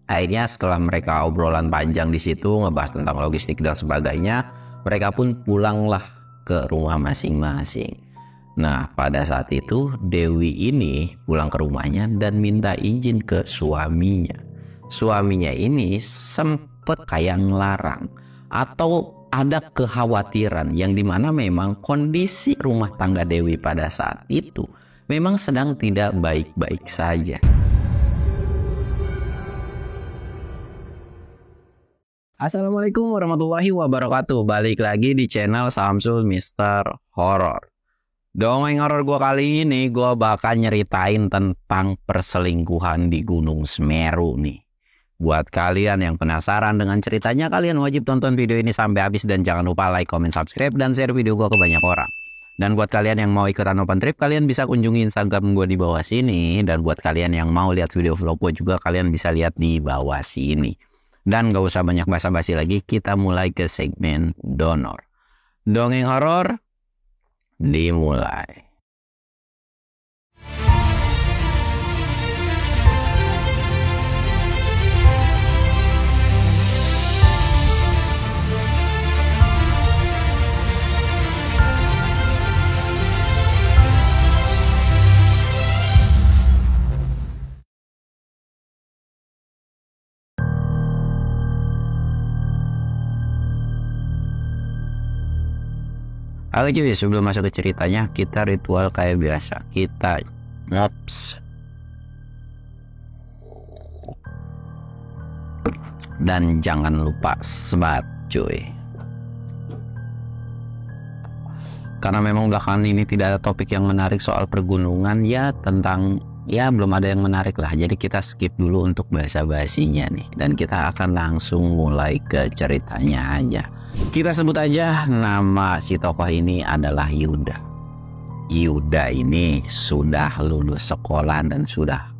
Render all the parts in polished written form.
Akhirnya setelah mereka obrolan panjang di situ ngebahas tentang logistik dan sebagainya, mereka pun pulanglah ke rumah masing-masing. Nah, pada saat itu Dewi ini pulang ke rumahnya dan minta izin ke suaminya. Suaminya ini sempet kayak ngelarang atau ada kekhawatiran yang dimana memang kondisi rumah tangga Dewi pada saat itu memang sedang tidak baik-baik saja. Assalamualaikum warahmatullahi wabarakatuh. Balik lagi di channel Samsul Mister Horror. Dongeng horor gue kali ini gue bakal nyeritain tentang perselingkuhan di Gunung Semeru nih. Buat kalian yang penasaran dengan ceritanya, kalian wajib tonton video ini sampai habis dan jangan lupa like, comment, subscribe, dan share video gue ke banyak orang. Dan buat kalian yang mau ikutan open trip, kalian bisa kunjungi Instagram gue di bawah sini. Dan buat kalian yang mau lihat video vlog gue juga, kalian bisa lihat di bawah sini. Dan gak usah banyak basa-basi lagi, kita mulai ke segmen donor. Dongeng horor dimulai. Oke cuy, sebelum masuk ke ceritanya, kita ritual kayak biasa. Kita ngops. Dan jangan lupa sebat cuy. Karena memang belakangan ini tidak ada topik yang menarik soal pergunungan, ya tentang, ya belum ada yang menarik lah. Jadi kita skip dulu untuk basa-basinya nih. Dan kita akan langsung mulai ke ceritanya aja. Kita sebut aja nama si tokoh ini adalah Yuda. Yuda ini sudah lulus sekolah dan sudah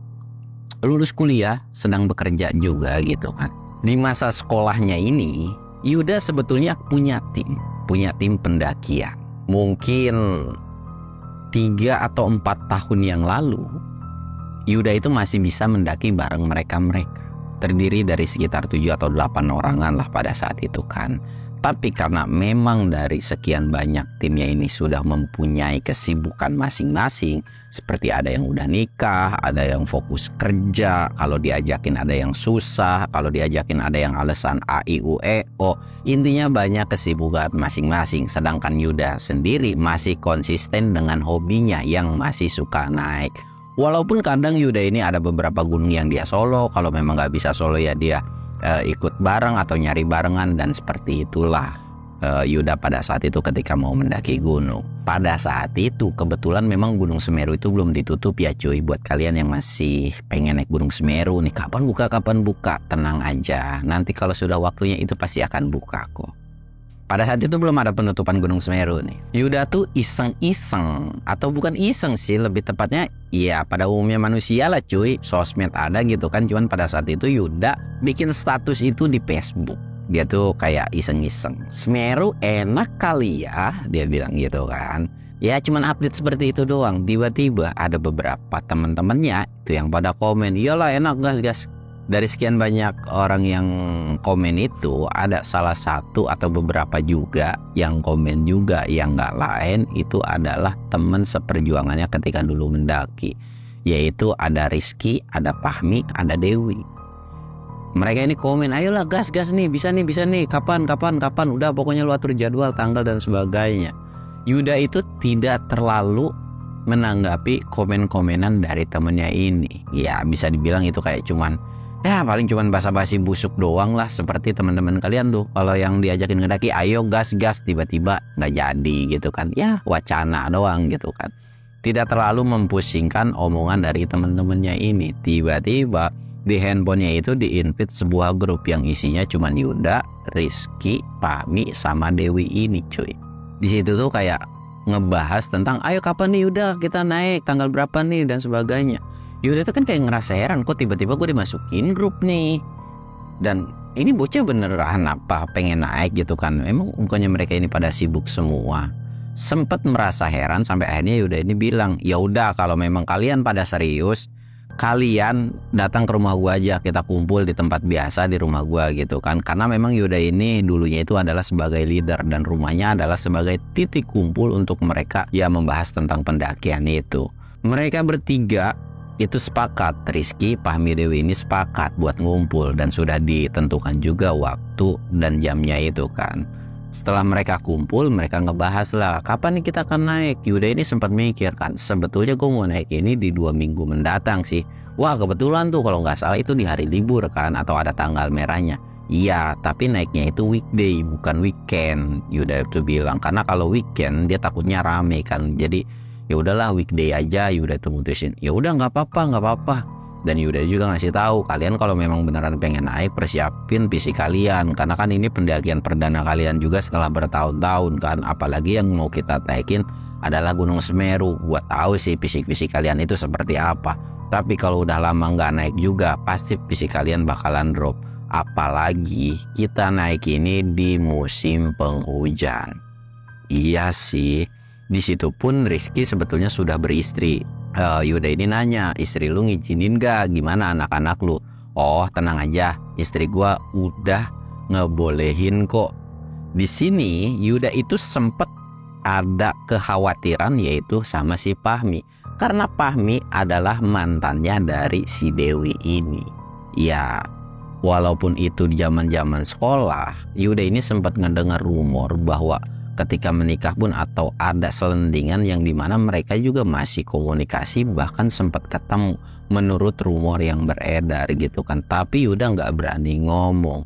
lulus kuliah, sedang bekerja juga gitu kan. Di masa sekolahnya ini, Yuda sebetulnya punya tim pendakian. Mungkin 3 atau 4 tahun yang lalu, Yuda itu masih bisa mendaki bareng mereka. Terdiri dari sekitar 7 atau 8 orangan lah pada saat itu kan. Tapi karena memang dari sekian banyak timnya ini sudah mempunyai kesibukan masing-masing, seperti ada yang udah nikah, ada yang fokus kerja, kalau diajakin ada yang susah, kalau diajakin ada yang alasan A, I, U, E, O. Intinya banyak kesibukan masing-masing, sedangkan Yuda sendiri masih konsisten dengan hobinya yang masih suka naik. Walaupun kadang Yuda ini ada beberapa gunung yang dia solo, kalau memang nggak bisa solo ya dia ikut bareng atau nyari barengan, dan seperti itulah Yuda pada saat itu ketika mau mendaki gunung. Pada saat itu kebetulan memang Gunung Semeru itu belum ditutup ya cuy. Buat kalian yang masih pengen naik Gunung Semeru nih, kapan buka, tenang aja, nanti kalau sudah waktunya itu pasti akan buka kok. Pada saat itu belum ada penutupan Gunung Semeru nih. Yuda tuh iseng-iseng, atau bukan iseng sih, lebih tepatnya ya pada umumnya manusia lah cuy, sosmed ada gitu kan. Cuman pada saat itu Yuda bikin status itu di Facebook. Dia tuh kayak iseng-iseng, Semeru enak kali ya, dia bilang gitu kan. Ya cuman update seperti itu doang. Tiba-tiba ada beberapa teman-temannya itu yang pada komen, iyalah enak gas. Dari sekian banyak orang yang komen itu, ada salah satu atau beberapa juga yang komen juga, yang gak lain itu adalah teman seperjuangannya ketika dulu mendaki. Yaitu ada Rizky, ada Fahmi, ada Dewi. Mereka ini komen, ayolah gas nih, bisa nih, kapan, udah pokoknya lu atur jadwal, tanggal dan sebagainya. Yuda itu tidak terlalu menanggapi komen-komenan dari temennya ini. Ya bisa dibilang itu kayak cuman, ya paling cuman basa-basi busuk doang lah, seperti teman-teman kalian tuh kalau yang diajakin ngedaki ayo gas tiba-tiba nggak jadi gitu kan, ya wacana doang gitu kan, tidak terlalu mempusingkan omongan dari teman-temannya ini. Tiba-tiba di handphonenya itu di-invite sebuah grup yang isinya cuman Yuda, Rizky, Fahmi sama Dewi ini cuy. Di situ tuh kayak ngebahas tentang ayo kapan nih Yuda kita naik, tanggal berapa nih dan sebagainya. Yuda tuh kan kayak ngerasa heran, kok tiba-tiba gue dimasukin grup nih. Dan ini bocah beneran apa pengen naik gitu kan. Emang bukannya mereka ini pada sibuk semua. Sempet merasa heran sampai akhirnya Yuda ini bilang, ya udah kalau memang kalian pada serius, kalian datang ke rumah gua aja, kita kumpul di tempat biasa di rumah gua gitu kan. Karena memang Yuda ini dulunya itu adalah sebagai leader dan rumahnya adalah sebagai titik kumpul untuk mereka ya membahas tentang pendakian itu. Mereka bertiga itu sepakat, Rizky, Fahmi, Dewi ini sepakat buat ngumpul dan sudah ditentukan juga waktu dan jamnya itu kan. Setelah mereka kumpul, mereka ngebahas lah kapan nih kita akan naik. Yuda ini sempat mikir kan, sebetulnya gue mau naik ini di 2 minggu mendatang sih. Wah kebetulan tuh kalau nggak salah itu di hari libur kan, atau ada tanggal merahnya. Iya, tapi naiknya itu weekday bukan weekend, Yuda itu bilang. Karena kalau weekend dia takutnya rame kan, jadi ya udahlah weekday aja. Yuda itu mutusin, ya udah nggak apa-apa. Dan Yuda juga ngasih tahu, kalian kalau memang beneran pengen naik, persiapin fisik kalian, karena kan ini pendakian perdana kalian juga setelah bertahun-tahun kan. Apalagi yang mau kita naikin adalah Gunung Semeru. Buat tahu sih fisik kalian itu seperti apa. Tapi kalau udah lama nggak naik juga, pasti fisik kalian bakalan drop. Apalagi kita naik ini di musim penghujan. Iya sih. Di situ pun Rizky sebetulnya sudah beristri. Yuda ini nanya, istri lu ngizinin gak? Gimana anak-anak lu? Oh tenang aja, istri gua udah ngebolehin kok. Di sini Yuda itu sempet ada kekhawatiran yaitu sama si Fahmi. Karena Fahmi adalah mantannya dari si Dewi ini. Ya walaupun itu di zaman-zaman sekolah, Yuda ini sempat ngedengar rumor bahwa ketika menikah pun atau ada selendingan yang dimana mereka juga masih komunikasi, bahkan sempat ketemu menurut rumor yang beredar gitu kan. Tapi Yuda nggak berani ngomong,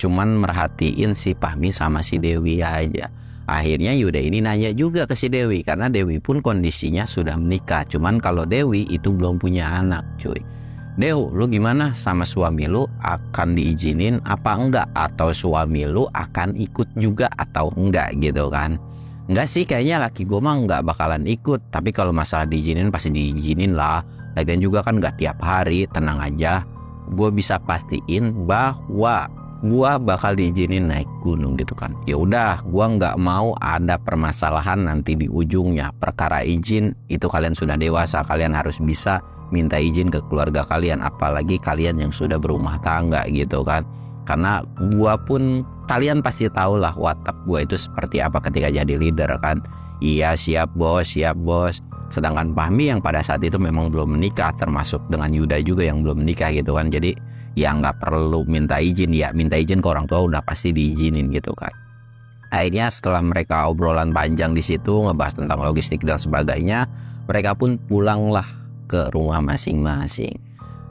cuman merhatiin si Fahmi sama si Dewi aja. Akhirnya Yuda ini nanya juga ke si Dewi, karena Dewi pun kondisinya sudah menikah. Cuman kalau Dewi itu belum punya anak cuy. Dew, lu gimana sama suami lu, akan diizinin apa enggak? Atau suami lu akan ikut juga atau enggak gitu kan? Enggak sih, kayaknya laki gue mah enggak bakalan ikut. Tapi kalau masalah diizinin pasti diizinin lah. Lagian juga kan enggak tiap hari, tenang aja. Gue bisa pastiin bahwa gue bakal diizinin naik gunung gitu kan. Ya udah, gue enggak mau ada permasalahan nanti di ujungnya. Perkara izin itu kalian sudah dewasa, kalian harus bisa minta izin ke keluarga kalian, apalagi kalian yang sudah berumah tangga gitu kan. Karena gua pun, kalian pasti tahu lah watak gua itu seperti apa ketika jadi leader kan. Iya siap bos. Sedangkan Fahmi yang pada saat itu memang belum menikah, termasuk dengan Yuda juga yang belum menikah gitu kan. Jadi ya nggak perlu minta izin, ya minta izin ke orang tua udah pasti diizinin gitu kan. Akhirnya setelah mereka obrolan panjang di situ ngebahas tentang logistik dan sebagainya, mereka pun pulanglah ke rumah masing-masing.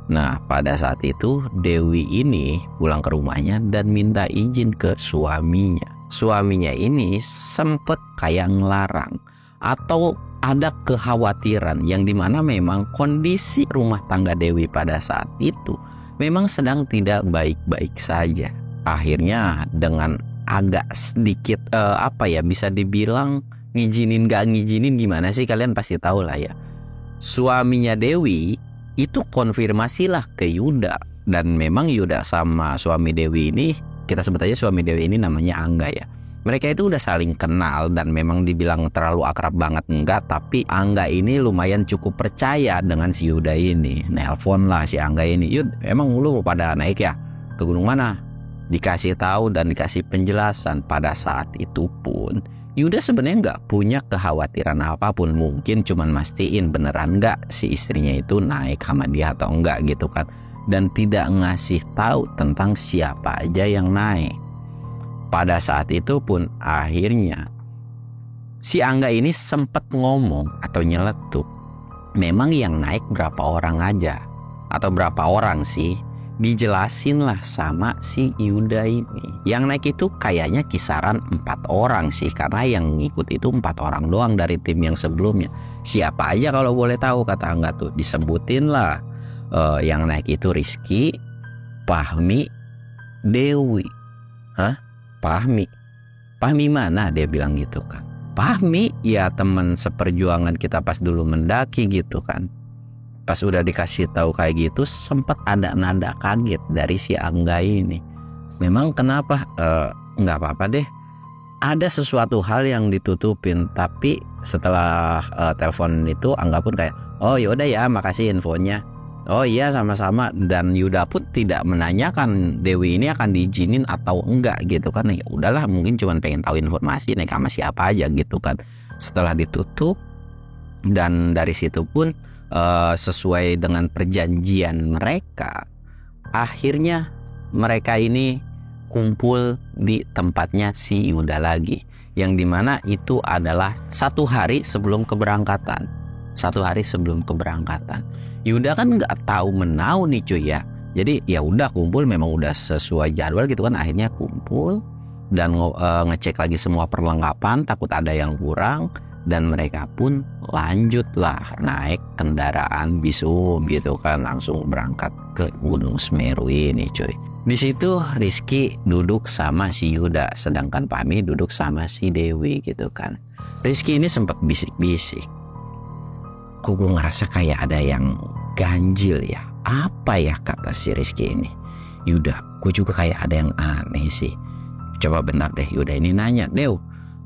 Nah pada saat itu Dewi ini pulang ke rumahnya dan minta izin ke suaminya. Suaminya ini sempet kayak ngelarang atau ada kekhawatiran yang dimana memang kondisi rumah tangga Dewi pada saat itu memang sedang tidak baik-baik saja. Akhirnya dengan agak sedikit bisa dibilang ngizinin gak ngizinin gimana sih, kalian pasti tahu lah ya. Suaminya Dewi itu konfirmasilah ke Yuda, dan memang Yuda sama suami Dewi ini, kita sebut aja suami Dewi ini namanya Angga ya. Mereka itu udah saling kenal dan memang dibilang terlalu akrab banget enggak, tapi Angga ini lumayan cukup percaya dengan si Yuda ini. Nelpon lah si Angga ini, Yud emang lu pada naik ya, ke gunung mana? Dikasih tahu dan dikasih penjelasan. Pada saat itu pun Yuda sebenarnya nggak punya kekhawatiran apapun, mungkin cuman mastiin beneran nggak si istrinya itu naik sama dia atau enggak gitu kan, dan tidak ngasih tahu tentang siapa aja yang naik. Pada saat itu pun akhirnya si Angga ini sempat ngomong atau nyeletuk, memang yang naik berapa orang aja atau berapa orang sih, dijelasin lah sama si Yuda ini. Yang naik itu kayaknya kisaran 4 orang sih, karena yang ngikut itu 4 orang doang dari tim yang sebelumnya. Siapa aja kalau boleh tahu, kata Angga tuh disebutin lah. Yang naik itu Rizky, Fahmi, Dewi. Hah? Fahmi mana? Dia bilang gitu kan. Fahmi ya teman seperjuangan kita pas dulu mendaki gitu kan. Pas udah dikasih tahu kayak gitu sempat ada nada kaget dari si Angga ini. Memang kenapa? Nggak apa-apa deh. Ada sesuatu hal yang ditutupin. Tapi setelah telepon itu Angga pun kayak, oh yaudah ya makasih infonya. Oh iya, sama-sama. Dan Yuda pun tidak menanyakan Dewi ini akan diizinin atau enggak gitu kan. Ya udahlah, mungkin cuma pengen tahu informasi naik sama siapa aja gitu kan. Setelah ditutup, dan dari situ pun sesuai dengan perjanjian mereka, akhirnya mereka ini kumpul di tempatnya si Yuda lagi, yang dimana itu adalah 1 hari sebelum keberangkatan. 1 hari sebelum keberangkatan. Yuda kan nggak tahu menau nih cuy ya. Jadi ya udah kumpul, memang udah sesuai jadwal gitu kan. Akhirnya kumpul dan ngecek lagi semua perlengkapan, takut ada yang kurang, dan mereka pun lanjutlah naik kendaraan bisu gitu kan, langsung berangkat ke Gunung Semeru ini cuy. Di situ Rizky duduk sama si Yuda, sedangkan Pami duduk sama si Dewi gitu kan. Rizky ini sempat bisik-bisik, kok gue ngerasa kayak ada yang ganjil ya. Apa ya kata si Rizky ini? Yuda, gue juga kayak ada yang aneh sih. Coba benar deh Yuda ini nanya, Dew,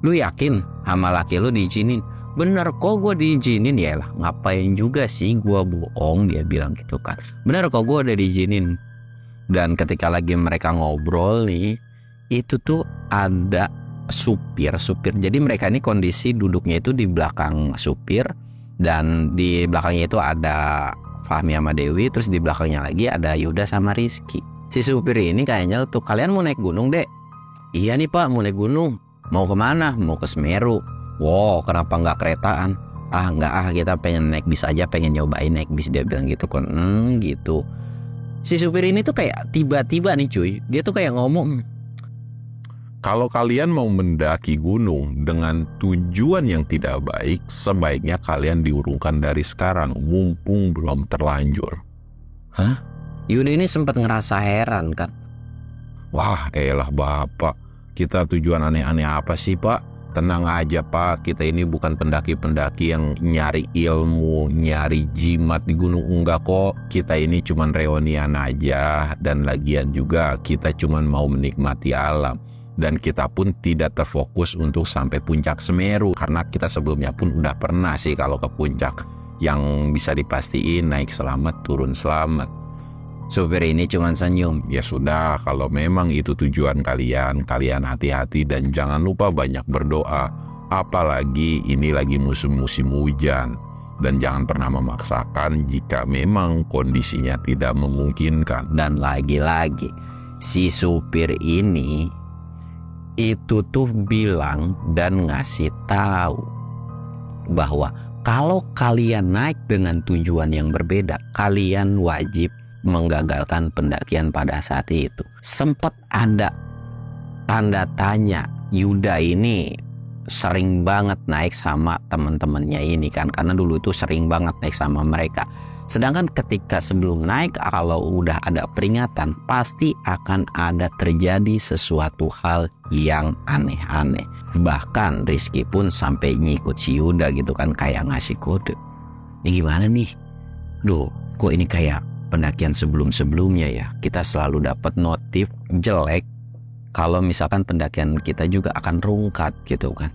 lu yakin sama laki lu diizinin? Bener kok gue diizinin. Ya lah, ngapain juga sih gue bohong, dia bilang gitu kan. Bener kok gue udah diizinin. Dan ketika lagi mereka ngobrol nih, itu tuh ada supir. Jadi mereka ini kondisi duduknya itu di belakang supir, dan di belakangnya itu ada Fahmi sama Dewi, terus di belakangnya lagi ada Yuda sama Rizky. Si supir ini kayaknya tuh, kalian mau naik gunung dek? Iya nih pak, mau naik gunung. Mau kemana? Mau ke Semeru. Wow, kenapa nggak keretaan? Nggak, kita pengen naik bis aja, pengen nyobain naik bis, dia bilang gitu kan. Gitu. Si supir ini tuh kayak tiba-tiba nih cuy, dia tuh kayak ngomong, kalau kalian mau mendaki gunung dengan tujuan yang tidak baik, sebaiknya kalian diurungkan dari sekarang, mumpung belum terlanjur. Hah? Yuda ini sempat ngerasa heran kan. Wah elah bapak, kita tujuan aneh-aneh apa sih pak? Tenang aja pak, kita ini bukan pendaki-pendaki yang nyari ilmu, nyari jimat di gunung, enggak kok. Kita ini cuman reunian aja, dan lagian juga kita cuman mau menikmati alam. Dan kita pun tidak terfokus untuk sampai puncak Semeru, karena kita sebelumnya pun udah pernah sih kalau ke puncak, yang bisa dipastiin naik selamat, turun selamat. Supir ini cuma senyum. Ya sudah, kalau memang itu tujuan kalian, kalian hati-hati dan jangan lupa banyak berdoa. Apalagi ini lagi musim hujan. Dan jangan pernah memaksakan jika memang kondisinya tidak memungkinkan. Dan lagi-lagi, si supir ini itu tuh bilang dan ngasih tahu bahwa kalau kalian naik dengan tujuan yang berbeda, kalian wajib menggagalkan pendakian pada saat itu. Sempat ada tanda tanya, Yuda ini sering banget naik sama teman-temannya ini kan, karena dulu itu sering banget naik sama mereka. Sedangkan ketika sebelum naik, kalau udah ada peringatan, pasti akan ada terjadi sesuatu hal yang aneh-aneh. Bahkan Rizky pun sampai ngikut si Yuda gitu kan, kayak ngasih kode. Ini gimana nih? Duh, kok ini kayak pendakian sebelum-sebelumnya ya. Kita selalu dapat notif jelek kalau misalkan pendakian kita juga akan rungkat gitu kan.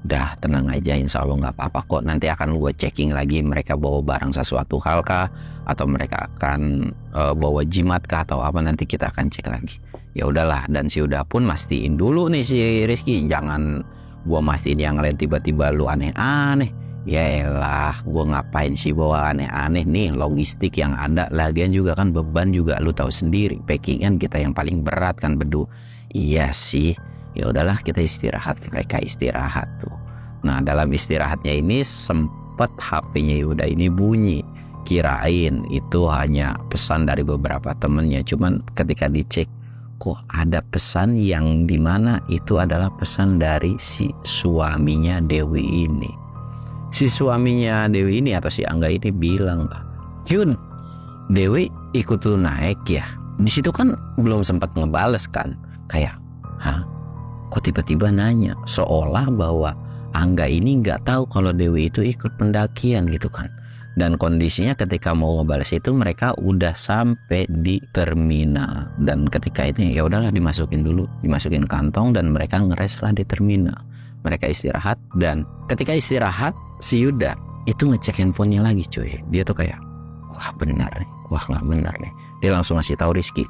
Udah tenang aja, insya Allah nggak apa-apa kok. Nanti akan gue checking lagi mereka bawa barang sesuatu hal kah, atau mereka akan bawa jimat kah atau apa, nanti kita akan cek lagi. Ya udahlah, dan si Yuda pun mastiin dulu nih si Rizky, jangan gue mastiin yang lain tiba-tiba lu aneh-aneh. Ya elah, gue ngapain sih bawa aneh-aneh nih, logistik yang ada, lagian juga kan beban juga lu tahu sendiri, packingan kita yang paling berat kan bedu. Iya sih, ya udahlah kita istirahat. Mereka istirahat tuh. Nah dalam istirahatnya ini sempet HP-nya Yuda ini bunyi, kirain itu hanya pesan dari beberapa temennya, cuman ketika dicek kok ada pesan yang dimana itu adalah pesan dari si suaminya Dewi ini. Si suaminya Dewi ini atau si Angga ini bilang, Yun, Dewi ikut lu naik ya? Di situ kan belum sempat ngebales kan, kayak, hah? Kok tiba-tiba nanya? Seolah bahwa Angga ini nggak tahu kalau Dewi itu ikut pendakian gitu kan. Dan kondisinya ketika mau ngebales itu mereka udah sampai di terminal, dan ketika ini ya udahlah dimasukin dulu, dimasukin kantong, dan mereka ngeres lah di terminal. Mereka istirahat, dan ketika istirahat si Yuda itu ngecek handphonenya lagi cuy. Dia tuh kayak, wah benar nih, wah nggak benar nih. Dia langsung ngasih tahu Rizky,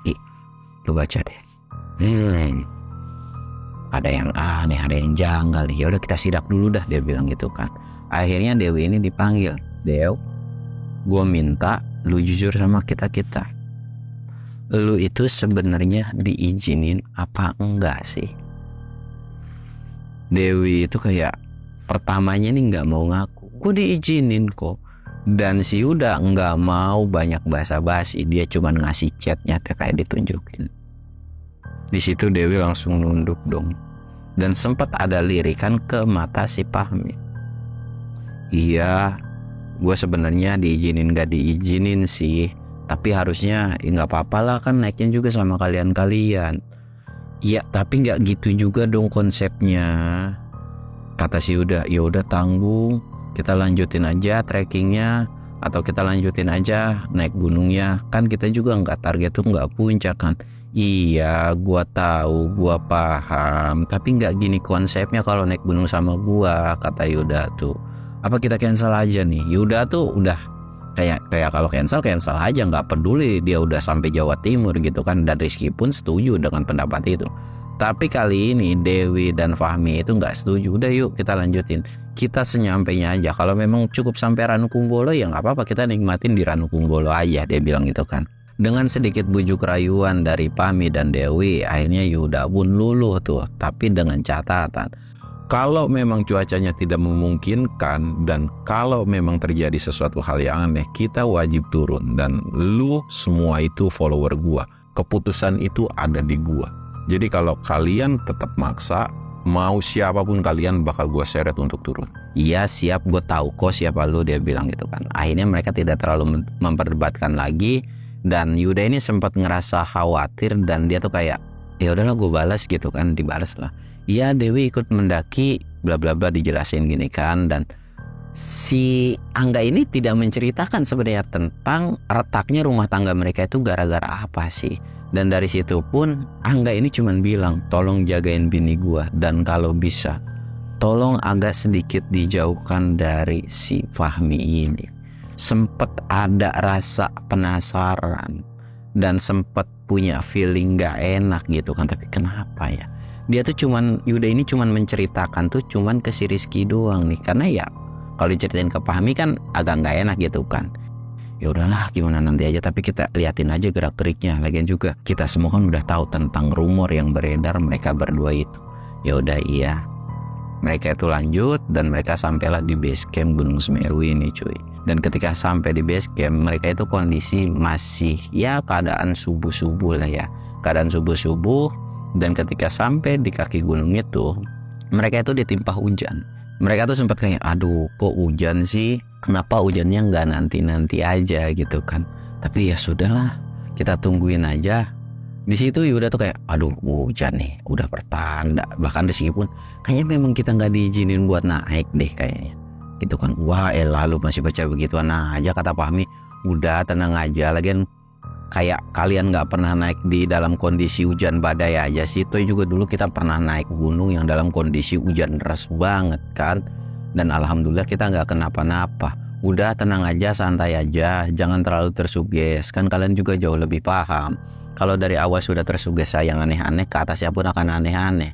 lu baca deh. Ada yang aneh, ada yang janggal nih. Ya udah kita sidak dulu dah, dia bilang gitu kan. Akhirnya Dewi ini dipanggil. Dew, gue minta lu jujur sama kita. Lu itu sebenarnya diizinin apa enggak sih? Dewi itu kayak pertamanya nih nggak mau ngaku. Gue diizinin kok. Dan si Yuda nggak mau banyak basa-basi. Dia cuma ngasih chatnya kayak ditunjukin. Di situ Dewi langsung nunduk dong. Dan sempat ada lirikan ke mata si Fahmi. Iya, gue sebenarnya diizinin gak diizinin sih. Tapi harusnya ya nggak apa-apa lah, kan naiknya juga sama kalian-kalian. Iya, tapi nggak gitu juga dong konsepnya. Kata si Yuda, ya udah tanggung. Kita lanjutin aja trekkingnya. Atau kita lanjutin aja naik gunungnya. Kan kita juga nggak target tuh nggak puncak kan. Iya, gua tahu, gua paham, tapi nggak gini konsepnya kalau naik gunung sama gua, kata Yuda tuh. Apa kita cancel aja nih? Yuda tuh udah kayak kalau cancel aja, nggak peduli dia udah sampai Jawa Timur gitu kan. Dan Rizky pun setuju dengan pendapat itu. Tapi kali ini Dewi dan Fahmi itu nggak setuju. Udah yuk kita lanjutin. Kita senyampainya aja. Kalau memang cukup sampai Ranukumbolo ya nggak apa-apa, kita nikmatin di Ranukumbolo aja, dia bilang gitu kan. Dengan sedikit bujuk rayuan dari Fahmi dan Dewi, akhirnya Yuda pun luluh tuh. Tapi dengan catatan, kalau memang cuacanya tidak memungkinkan dan kalau memang terjadi sesuatu hal yang aneh, kita wajib turun. Dan lu semua itu follower gua. Keputusan itu ada di gua. Jadi kalau kalian tetap maksa, mau siapapun kalian bakal gua seret untuk turun. Iya siap, gue tahu kok siapa lu, dia bilang gitu kan. Akhirnya mereka tidak terlalu memperdebatkan lagi. Dan Yuda ini sempat ngerasa khawatir dan dia tuh kayak ya udahlah gue balas gitu kan, dibalas lah. Iya Dewi ikut mendaki bla bla bla, dijelasin gini kan. Dan si Angga ini tidak menceritakan sebenarnya tentang retaknya rumah tangga mereka itu gara-gara apa sih. Dan dari situ pun Angga ini cuman bilang tolong jagain bini gua, dan kalau bisa tolong agak sedikit dijauhkan dari si Fahmi ini. Sempet ada rasa penasaran dan sempet punya feeling gak enak gitu kan. Tapi kenapa ya dia tuh cuman, Yuda ini cuman menceritakan tuh cuman ke si Rizky doang nih. Karena ya kalau diceritain ke Fahmi kan agak gak enak gitu kan. Ya udahlah gimana nanti aja, tapi kita liatin aja gerak geriknya. Lagian juga kita semua kan udah tahu tentang rumor yang beredar mereka berdua itu. Ya udah iya, mereka itu lanjut dan mereka sampailah di base camp Gunung Semeru ini cuy. Dan ketika sampai di base camp, mereka itu kondisi masih ya keadaan subuh-subuh lah ya. Keadaan subuh-subuh. Dan ketika sampai di kaki gunung itu, mereka itu ditimpa hujan. Mereka tuh sempat kayak aduh kok hujan sih, kenapa hujannya nggak nanti-nanti aja gitu kan. Tapi ya sudahlah, kita tungguin aja. Di situ Yuda tuh kayak aduh hujan nih, udah pertanda. Bahkan Rizky pun kayaknya memang kita nggak diizinin buat naik deh kayaknya gitu kan. Wah lalu masih baca begituan aja, kata Fahmi. Udah tenang aja, lagian kayak kalian nggak pernah naik di dalam kondisi hujan badai aja sih. Itu juga dulu kita pernah naik gunung yang dalam kondisi hujan deras banget kan. Dan alhamdulillah kita nggak kenapa-napa. Udah tenang aja, santai aja, jangan terlalu tersuges. Kan kalian juga jauh lebih paham. Kalau dari awal sudah tersuges yang aneh-aneh, ke atasnya pun akan aneh-aneh.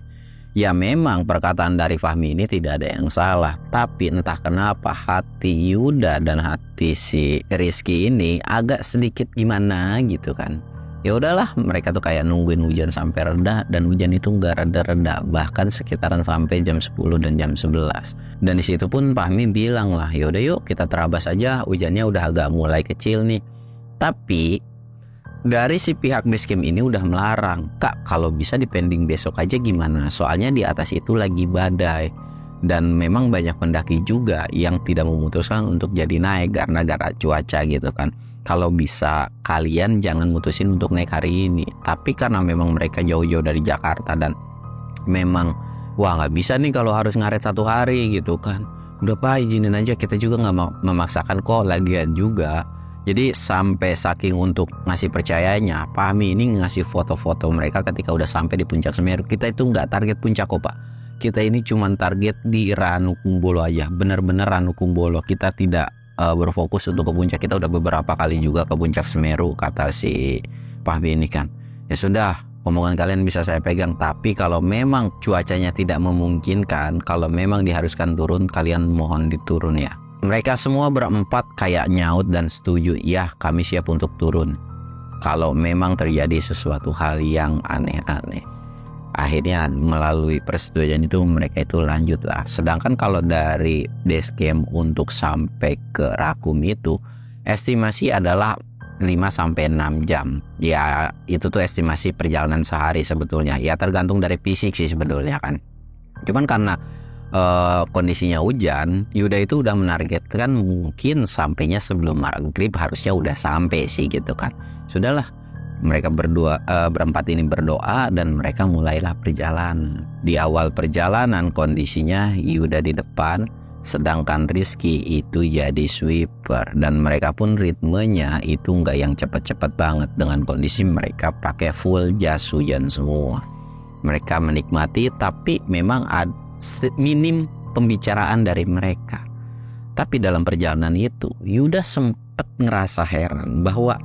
Ya memang perkataan dari Fahmi ini tidak ada yang salah. Tapi entah kenapa hati Yuda dan hati si Rizky ini agak sedikit gimana gitu kan. Ya udahlah, mereka tuh kayak nungguin hujan sampai reda. Dan hujan itu nggak reda-reda, bahkan sekitaran sampai jam 10 dan jam 11. Dan di situ pun Fahmi bilang lah, yaudah yuk kita terabas aja, hujannya udah agak mulai kecil nih. Tapi dari si pihak basecamp ini udah melarang, Kak kalau bisa dipending besok aja gimana, soalnya di atas itu lagi badai. Dan memang banyak pendaki juga yang tidak memutuskan untuk jadi naik karena cuaca gitu kan. Kalau bisa kalian jangan mutusin untuk naik hari ini. Tapi karena memang mereka jauh-jauh dari Jakarta dan memang wah nggak bisa nih kalau harus ngaret 1 hari gitu kan. Udah Pak izinin aja, kita juga nggak memaksakan kok, lagian juga. Jadi sampai saking untuk ngasih percayanya, Fahmi ini ngasih foto-foto mereka ketika udah sampai di puncak Semeru. Kita itu nggak target puncak kok Pak. Kita ini cuma target di Ranukumbolo aja, bener-bener Ranukumbolo. Kita tidak berfokus untuk ke puncak. Kita udah beberapa kali juga ke puncak Semeru, kata si Fahmi ini kan. Ya sudah, omongan kalian bisa saya pegang, tapi kalau memang cuacanya tidak memungkinkan, kalau memang diharuskan turun, kalian mohon diturun ya. Mereka semua berempat kayak nyaut dan setuju, ya kami siap untuk turun kalau memang terjadi sesuatu hal yang aneh-aneh. Akhirnya melalui persetujuan itu mereka itu lanjutlah. Sedangkan kalau dari base camp untuk sampai ke Rakum itu estimasi adalah 5-6 jam. Ya itu tuh estimasi perjalanan sehari sebetulnya. Ya tergantung dari fisik sih sebetulnya kan. Cuman karena kondisinya hujan, Yuda itu udah menargetkan mungkin sampainya sebelum maghrib, harusnya udah sampai sih gitu kan. Sudahlah, mereka berempat ini berdoa dan mereka mulailah perjalanan. Di awal perjalanan kondisinya Yuda di depan, sedangkan Rizky itu jadi sweeper, dan mereka pun ritmenya itu nggak yang cepat-cepat banget dengan kondisi mereka pakai full jas hujan semua. Mereka menikmati, tapi memang ada minim pembicaraan dari mereka. Tapi dalam perjalanan itu Yuda sempat ngerasa heran bahwa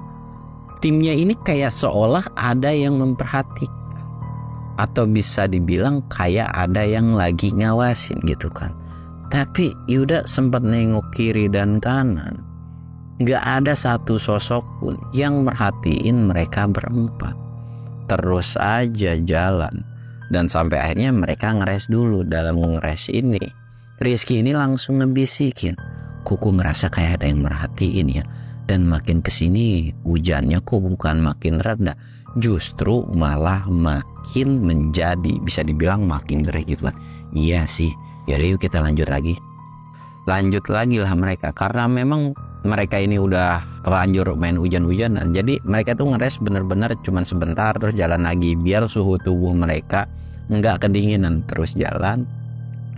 timnya ini kayak seolah ada yang memperhatikan, atau bisa dibilang kayak ada yang lagi ngawasin gitu kan. Tapi Yuda sempat nengok kiri dan kanan, gak ada satu sosok pun yang merhatiin mereka berempat. Terus aja jalan, dan sampai akhirnya mereka ngeres dulu. Dalam ngeres ini Rizky ini langsung ngebisikin, "Kuku ngerasa kayak ada yang merhatiin ya. Dan makin kesini hujannya kok bukan makin reda, justru malah makin menjadi, bisa dibilang makin deras gitu kan." Iya sih, yaudah yuk kita lanjut lagi. Lanjut lagi lah mereka, karena memang mereka ini udah terlanjur main hujan-hujanan. Jadi mereka tuh ngeres bener-bener cuman sebentar terus jalan lagi, biar suhu tubuh mereka nggak kedinginan, terus jalan.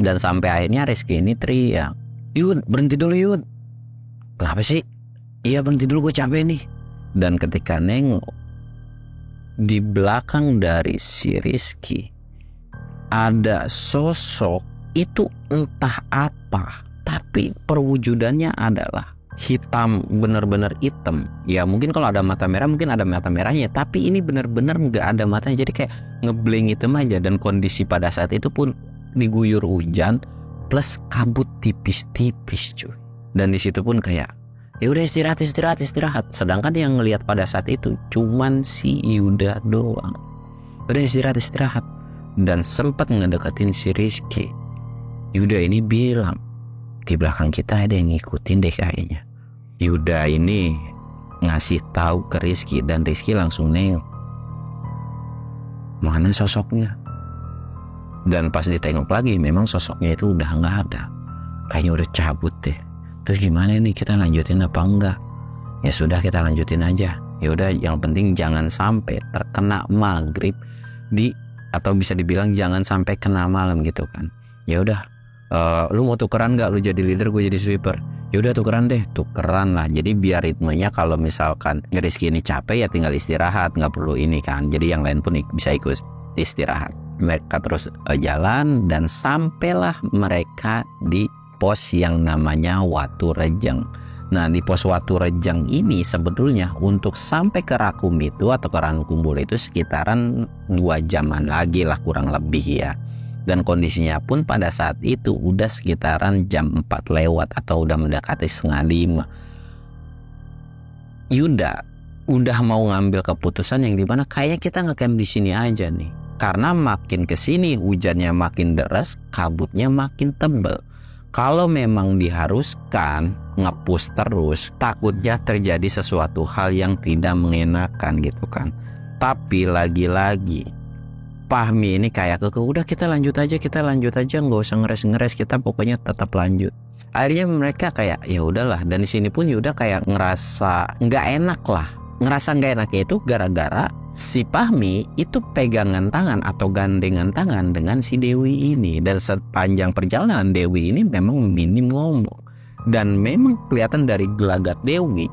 Dan sampai akhirnya Rizky ini teriak, "Yud, berhenti dulu Yud." "Kenapa sih?" "Iya berhenti dulu, gue capek nih." Dan ketika nengok di belakang dari si Rizky ada sosok, itu entah apa, tapi perwujudannya adalah hitam, bener-bener hitam. Ya mungkin kalau ada mata merah mungkin ada mata merahnya, tapi ini bener-bener nggak ada matanya, jadi kayak ngeblank hitam aja. Dan kondisi pada saat itu pun diguyur hujan plus kabut tipis-tipis cuy. Dan di situ pun kayak ya udah istirahat. Sedangkan yang ngelihat pada saat itu cuman si Yuda doang. Udah istirahat. Dan sempat ngedeketin si Rizky. Yuda ini bilang, "Di belakang kita ada yang ngikutin deh kayaknya." Yuda ini ngasih tahu ke Rizky, dan Rizky langsung nengok, "Mana sosoknya?" Dan pas ditengok lagi, memang sosoknya itu udah nggak ada. Kayaknya udah cabut deh. Terus gimana nih, kita lanjutin apa enggak? Ya sudah, kita lanjutin aja. Ya udah, yang penting jangan sampai terkena maghrib atau bisa dibilang jangan sampai kena malam gitu kan. Ya udah, lu mau tukeran nggak? Lu jadi leader, gue jadi sweeper. Ya udah tukeran lah. Jadi biar ritmenya kalau misalkan Rizky ini capek ya tinggal istirahat, nggak perlu ini kan. Jadi yang lain pun bisa ikut istirahat. Mereka terus jalan dan sampailah mereka di pos yang namanya Watu Rejang. Nah di pos Watu Rejang ini sebetulnya untuk sampai ke Rakum itu atau ke Rankumbul itu sekitaran 2 jaman lagi lah kurang lebih ya. Dan kondisinya pun pada saat itu udah sekitaran jam 4 lewat atau udah mendekati 4:30. Yuda udah mau ngambil keputusan yang dimana kayak kita ngecamp di sini aja nih. Karena makin kesini hujannya makin deras, kabutnya makin tebel. Kalau memang diharuskan ngepush terus, takutnya terjadi sesuatu hal yang tidak mengenakan gitu kan. Tapi lagi-lagi Fahmi ini kayak udah kita lanjut aja, nggak usah ngeres, kita pokoknya tetap lanjut. Akhirnya mereka kayak ya udahlah, dan di sini pun Yuda kayak ngerasa nggak enak lah. Ngerasa nggak enaknya itu gara-gara si Fahmi itu pegangan tangan atau gandengan tangan dengan si Dewi ini. Dan sepanjang perjalanan Dewi ini memang minim ngomong, dan memang kelihatan dari gelagat Dewi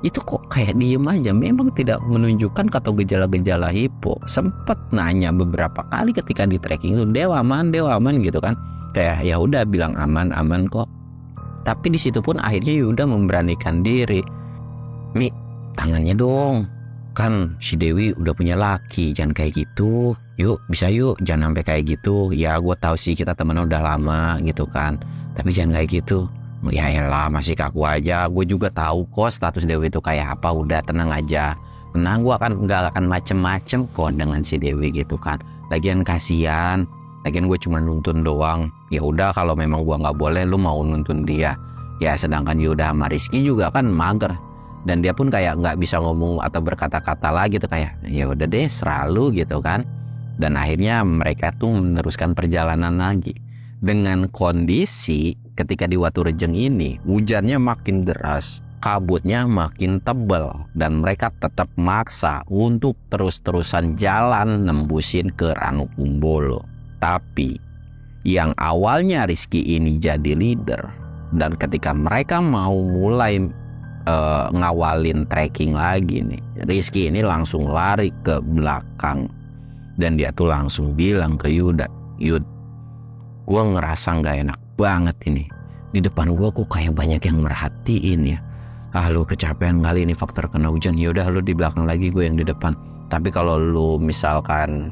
itu kok kayak diem aja, memang tidak menunjukkan atau gejala-gejala hipo. Sempet nanya beberapa kali ketika di trekking itu, Dewa aman gitu kan, kayak ya udah bilang aman kok. Tapi di situ pun akhirnya Yuda memberanikan diri. Mi, tangannya dong. Kan si Dewi udah punya laki, jangan kayak gitu. Yuk, bisa yuk, jangan sampai kayak gitu. Ya gue tahu sih kita temenan udah lama gitu kan. Tapi jangan kayak gitu. Ya elah, masih kaku aja. Gue juga tahu kok status Dewi itu kayak apa. Udah tenang aja. Tenang, gue gak akan macem-macem kok dengan si Dewi gitu kan. Lagian kasihan. Lagian gue cuma nuntun doang. Ya udah, kalau memang gue nggak boleh, lu mau nuntun dia. Ya sedangkan Yuda sama Rizky juga kan mager. Dan dia pun kayak nggak bisa ngomong atau berkata-kata lagi tuh, kayak ya udah deh selalu gitu kan. Dan akhirnya mereka tuh meneruskan perjalanan lagi. Dengan kondisi ketika di Waturejeng ini hujannya makin deras, kabutnya makin tebal, dan mereka tetap maksa untuk terus-terusan jalan nembusin ke Ranukumbolo. Tapi yang awalnya Rizky ini jadi leader, dan ketika mereka mau mulai ngawalin trekking lagi nih, Rizky ini langsung lari ke belakang dan dia tuh langsung bilang ke Yuda, Yud, gue ngerasa nggak enak banget ini. Di depan gue kok kayak banyak yang merhatiin ya. Lu kecapean kali ini faktor kena hujan. Yaudah lu di belakang lagi, gue yang di depan. Tapi kalau lu misalkan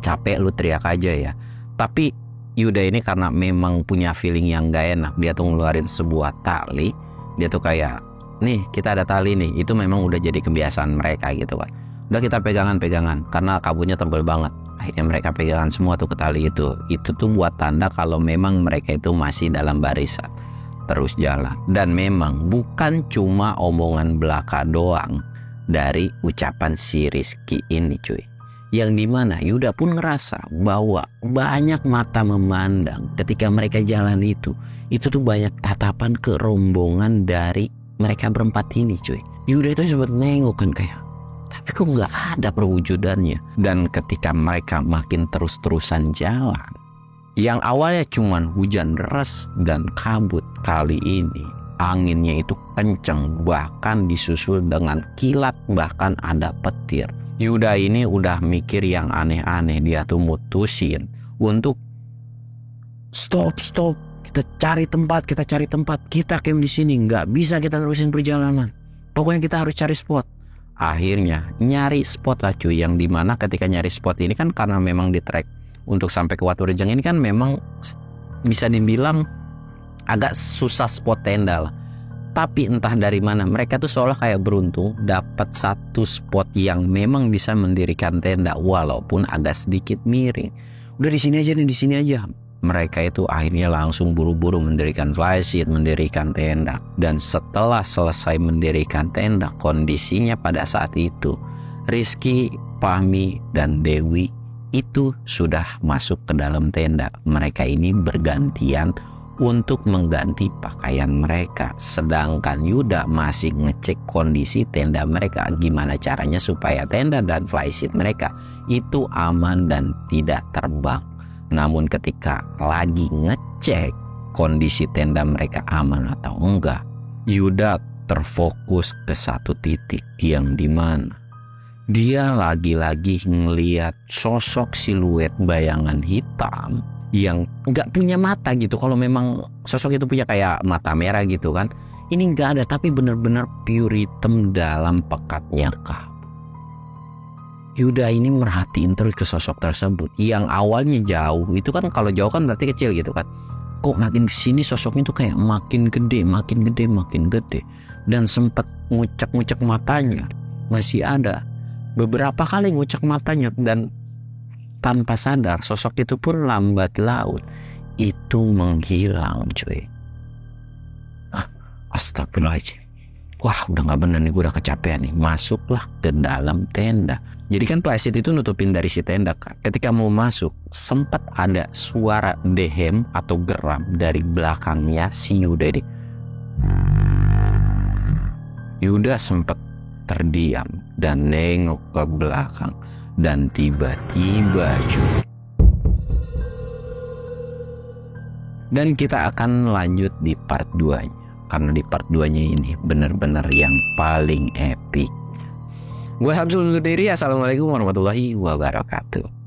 capek, lu teriak aja ya. Tapi Yuda ini karena memang punya feeling yang gak enak, dia tuh ngeluarin sebuah tali. Dia tuh kayak, nih kita ada tali nih. Itu memang udah jadi kebiasaan mereka gitu kan. Udah kita pegangan-pegangan karena kabutnya tebal banget. Akhirnya mereka pegangan semua tuh ke tali itu. Itu tuh buat tanda kalau memang mereka itu masih dalam barisan. Terus jalan. Dan memang bukan cuma omongan belaka doang dari ucapan si Rizky ini cuy. Yang dimana Yuda pun ngerasa bahwa banyak mata memandang ketika mereka jalan itu. Itu tuh banyak tatapan ke rombongan dari mereka berempat ini cuy. Yuda itu sempat nengok kan kayak, tapi kok nggak ada perwujudannya. Dan ketika mereka makin terus-terusan jalan, yang awalnya cuman hujan deras dan kabut, kali ini anginnya itu kenceng, bahkan disusul dengan kilat, bahkan ada petir. Yuda ini udah mikir yang aneh-aneh. Dia tuh mutusin untuk stop, kita cari tempat, kita camp di sini, nggak bisa kita terusin perjalanan. Pokoknya kita harus cari spot. Akhirnya nyari spot lah cuy, yang dimana ketika nyari spot ini kan karena memang di trek untuk sampai ke Waturejeng ini kan memang bisa dibilang agak susah spot tenda lah. Tapi entah dari mana mereka tuh seolah kayak beruntung dapat satu spot yang memang bisa mendirikan tenda walaupun agak sedikit miring. Udah di sini aja nih, di sini aja. Mereka itu akhirnya langsung buru-buru mendirikan flysheet, mendirikan tenda. Dan setelah selesai mendirikan tenda, kondisinya pada saat itu Rizky, Fahmi, dan Dewi itu sudah masuk ke dalam tenda. Mereka ini bergantian untuk mengganti pakaian mereka, sedangkan Yuda masih ngecek kondisi tenda mereka, gimana caranya supaya tenda dan flysheet mereka itu aman dan tidak terbang. Namun ketika lagi ngecek kondisi tenda mereka aman atau enggak, Yuda terfokus ke satu titik yang dimana dia lagi-lagi ngeliat sosok siluet bayangan hitam yang nggak punya mata gitu. Kalau memang sosok itu punya kayak mata merah gitu kan, ini nggak ada, tapi benar-benar pure hitam dalam pekatnya kabut. Yuda ini merhatiin terus ke sosok tersebut yang awalnya jauh. Itu kan kalau jauh kan berarti kecil gitu kan. Kok makin kesini sosoknya tuh kayak makin gede. Dan sempat ngucek-ngucek matanya. Masih ada beberapa kali ngucek matanya, dan tanpa sadar sosok itu pun lambat laun itu menghilang cuy. Astagfirullahaladzim. Wah udah gak bener nih, gue udah kecapean nih. Masuklah ke dalam tenda. Jadi kan flysheet itu nutupin dari si tenda kan. Ketika mau masuk sempat ada suara dehem atau geram dari belakangnya si Yuda ini. Yuda sempat terdiam dan nengok ke belakang. Dan tiba-tiba cuy. Dan kita akan lanjut di part 2-nya. Karena di part 2-nya ini benar-benar yang paling epic. Gue Samsul undur diri. Assalamualaikum warahmatullahi wabarakatuh.